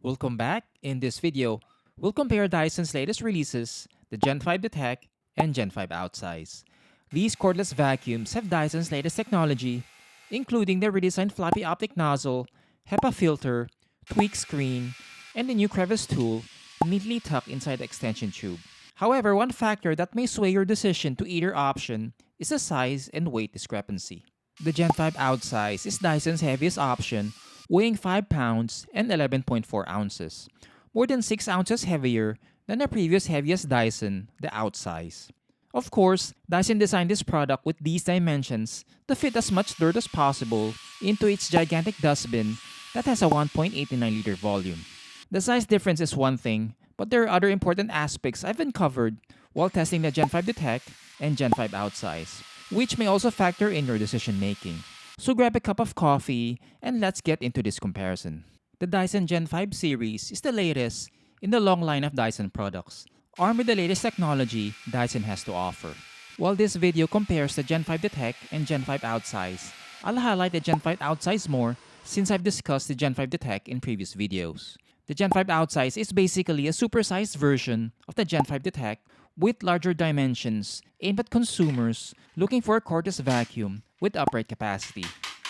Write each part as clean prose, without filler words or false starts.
Welcome back. In this video, we'll compare Dyson's latest releases, the Gen5 Detect and Gen5 Outsize. These cordless vacuums have Dyson's latest technology, including the redesigned floppy optic nozzle, HEPA filter, tweak screen, and the new crevice tool neatly tucked inside the extension tube. However, one factor that may sway your decision to either option is the size and weight discrepancy. The Gen5 Outsize is Dyson's heaviest option, weighing 5 pounds and 11.4 ounces, more than 6 ounces heavier than the previous heaviest Dyson, the Outsize. Of course, Dyson designed this product with these dimensions to fit as much dirt as possible into its gigantic dustbin that has a 1.89-liter volume. The size difference is one thing, but there are other important aspects I've uncovered while testing the Gen5 Detect and Gen5 Outsize, which may also factor in your decision making. So grab a cup of coffee and let's get into this comparison. The Dyson Gen5 series is the latest in the long line of Dyson products, armed with the latest technology Dyson has to offer. While this video compares the Gen5 Detect and Gen5 Outsize, I'll highlight the Gen5 Outsize more since I've discussed the Gen5 Detect in previous videos. The Gen5 Outsize is basically a supersized version of the Gen5 Detect with larger dimensions aimed at consumers looking for a cordless vacuum with upright capacity.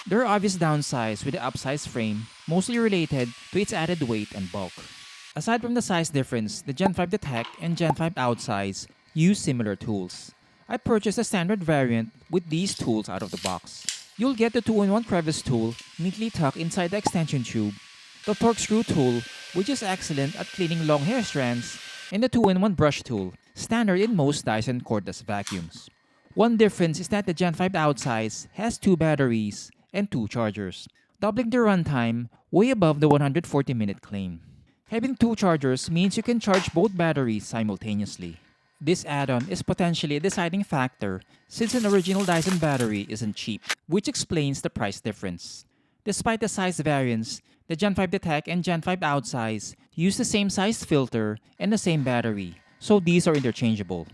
There are obvious downsides with the upsized frame, mostly related to its added weight and bulk. Aside from the size difference, the Gen5 Detect and Gen5 Outsize use similar tools. I purchased a standard variant with these tools out of the box. You'll get the 2-in-1 crevice tool neatly tucked inside the extension tube, the torque screw tool, which is excellent at cleaning long hair strands, and the 2-in-1 brush tool, standard in most Dyson cordless vacuums. One difference is that the Gen5 Outsize has 2 batteries and 2 chargers, doubling the runtime way above the 140-minute claim. Having 2 chargers means you can charge both batteries simultaneously. This add-on is potentially a deciding factor since an original Dyson battery isn't cheap, which explains the price difference. Despite the size variance, the Gen5 Detect and Gen5 Outsize use the same size filter and the same battery, so these are interchangeable.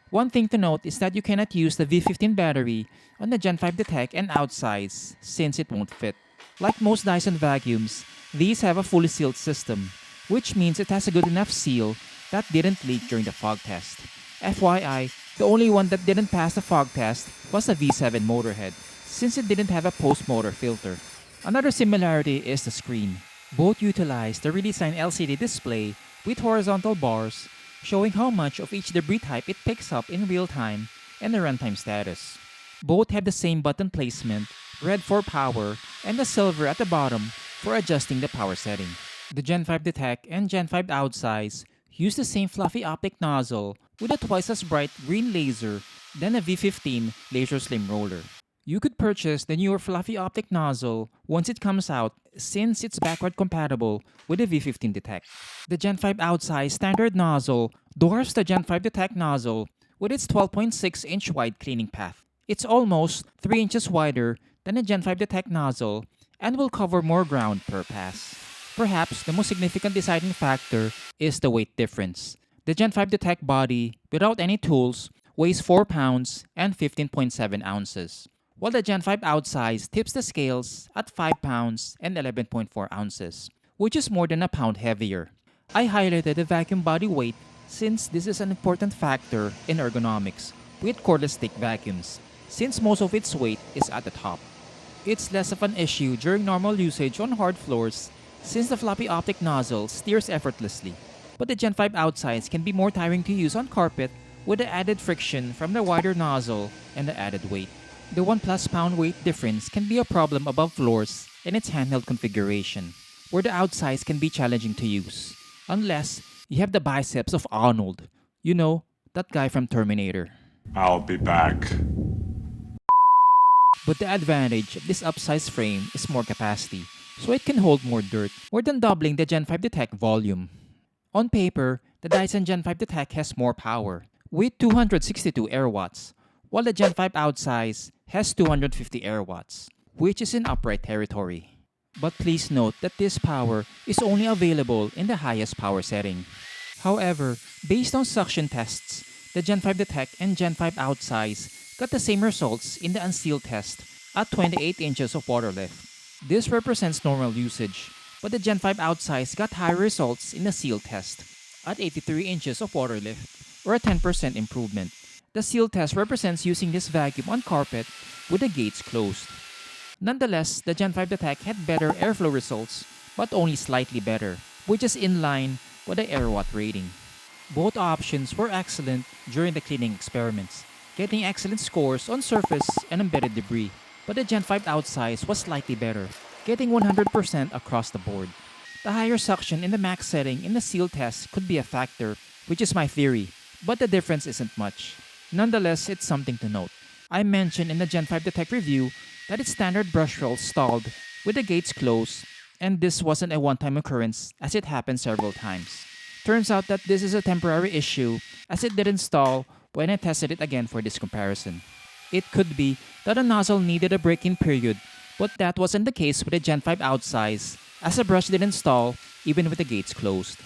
One thing to note is that you cannot use the V15 battery on the Gen5 Detect and Outsize since it won't fit. Like most Dyson vacuums, these have a fully sealed system, which means it has a good enough seal that didn't leak during the fog test. FYI, the only one that didn't pass the fog test was the V7 motor head, since it didn't have a post-motor filter. Another similarity is the screen. Both utilize the redesigned LCD display with horizontal bars showing how much of each debris type it picks up in real time and the runtime status. Both have the same button placement, red for power, and the silver at the bottom for adjusting the power setting. The Gen5 Detect and Gen5 Outsize use the same fluffy optic nozzle with a twice as bright green laser than a V15 laser slim roller. You could purchase the newer fluffy optic nozzle once it comes out since it's backward compatible with the V15 Detect. The Gen5 Outsize standard nozzle dwarfs the Gen5 Detect nozzle with its 12.6-inch wide cleaning path. It's almost 3 inches wider than the Gen5 Detect nozzle and will cover more ground per pass. Perhaps the most significant deciding factor is the weight difference. The Gen5 Detect body, without any tools, weighs 4 pounds and 15.7 ounces, while the Gen5 Outsize tips the scales at 5 pounds and 11.4 ounces, which is more than a pound heavier. I highlighted the vacuum body weight since this is an important factor in ergonomics with cordless stick vacuums, since most of its weight is at the top. It's less of an issue during normal usage on hard floors since the floppy optic nozzle steers effortlessly, but the Gen5 Outsize can be more tiring to use on carpet with the added friction from the wider nozzle and the added weight. The 1+ pound weight difference can be a problem above floors in its handheld configuration, where the Outsize can be challenging to use, unless you have the biceps of Arnold. You know, that guy from Terminator. I'll be back. But the advantage of this upsized frame is more capacity, so it can hold more dirt, more than doubling the Gen5 Detect volume. On paper, the Dyson Gen5 Detect has more power, with 262 air watts, while the Gen5 Outsize has 250 air watts, which is in upright territory. But please note that this power is only available in the highest power setting. However, based on suction tests, the Gen5 Detect and Gen5 Outsize got the same results in the unsealed test at 28 inches of water lift. This represents normal usage, but the Gen5 Outsize got higher results in the seal test at 83 inches of water lift, or a 10% improvement. The seal test represents using this vacuum on carpet with the gates closed. Nonetheless, the Gen5 Detect had better airflow results, but only slightly better, which is in line with the AirWatt rating. Both options were excellent during the cleaning experiments, getting excellent scores on surface and embedded debris, but the Gen5 Outsize was slightly better, getting 100% across the board. The higher suction in the max setting in the seal test could be a factor, which is my theory, but the difference isn't much. Nonetheless, it's something to note. I mentioned in the Gen5 Detect review that its standard brush roll stalled with the gates closed, and this wasn't a one-time occurrence as it happened several times. Turns out that this is a temporary issue as it didn't stall when I tested it again for this comparison. It could be that the nozzle needed a break-in period, but that wasn't the case with the Gen5 Outsize as the brush didn't stall even with the gates closed.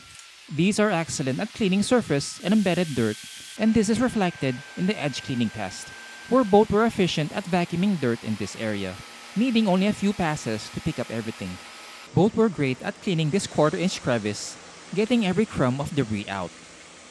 These are excellent at cleaning surface and embedded dirt, and this is reflected in the edge cleaning test, where both were efficient at vacuuming dirt in this area, needing only a few passes to pick up everything. Both were great at cleaning this quarter-inch crevice, getting every crumb of debris out.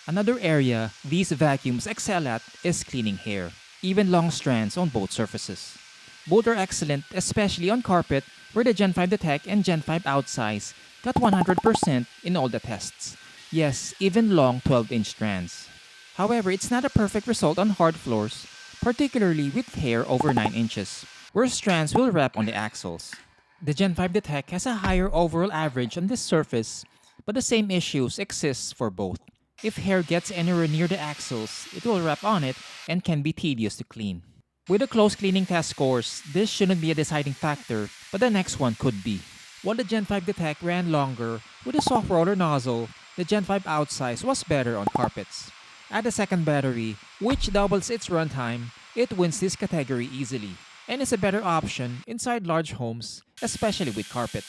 Another area these vacuums excel at is cleaning hair, even long strands on both surfaces. Both are excellent, especially on carpet, where the Gen5 Detect and Gen5 Outsize got 100% in all the tests. Yes, even long 12-inch strands. However, it's not a perfect result on hard floors, particularly with hair over 9 inches, where strands will wrap on the axles. The Gen5 Detect has a higher overall average on this surface, but the same issues exist for both. If hair gets anywhere near the axles, it will wrap on it and can be tedious to clean. With the close cleaning test scores, this shouldn't be a deciding factor, but the next one could be. While the Gen5 Detect ran longer with a soft roller nozzle, the Gen5 Outsize was better on carpets. Add a second battery, which doubles its runtime, it wins this category easily, and is a better option inside large homes, especially with carpet.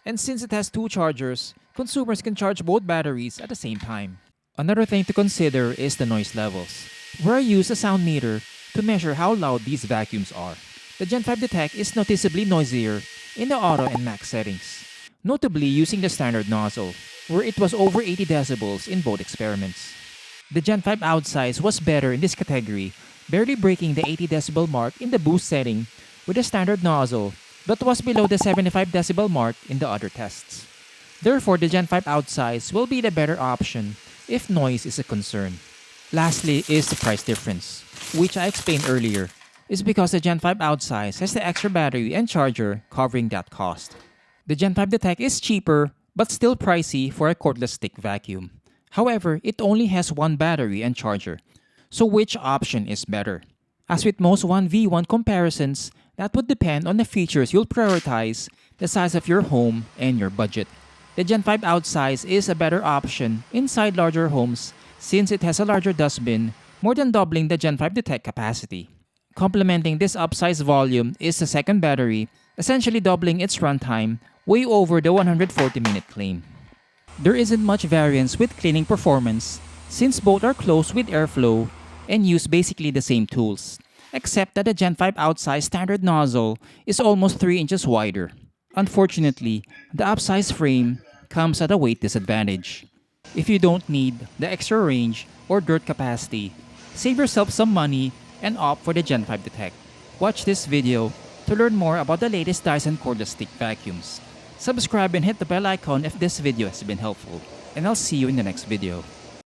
And since it has two chargers, consumers can charge both batteries at the same time. Another thing to consider is the noise levels, where I use a sound meter to measure how loud these vacuums are. The Gen5 Detect is noticeably noisier in the auto and max settings, notably using the standard nozzle, where it was over 80 decibels in both experiments. The Gen5 Outsize was better in this category, barely breaking the 80 decibel mark in the boost setting with the standard nozzle, but was below the 75 decibel mark in the other tests. Therefore, the Gen5 Outsize will be the better option if noise is a concern. Lastly is the price difference, which I explained earlier, is because the Gen5 Outsize has the extra battery and charger covering that cost. The Gen5 Detect is cheaper but still pricey for a cordless stick vacuum. However, it only has one battery and charger. So which option is better? As with most 1v1 comparisons, that would depend on the features you'll prioritize, the size of your home, and your budget. The Gen5 Outsize is a better option inside larger homes since it has a larger dustbin, more than doubling the Gen5 Detect capacity. Complementing this upsize volume is the second battery, essentially doubling its runtime, way over the 140-minute claim. There isn't much variance with cleaning performance since both are close with airflow and use basically the same tools, except that the Gen5 Outsize standard nozzle is almost 3 inches wider. Unfortunately, the upsize frame comes at a weight disadvantage. If you don't need the extra range or dirt capacity, save yourself some money and opt for the Gen5 Detect. Watch this video to learn more about the latest Dyson cordless stick vacuums. Subscribe and hit the bell icon if this video has been helpful, and I'll see you in the next video.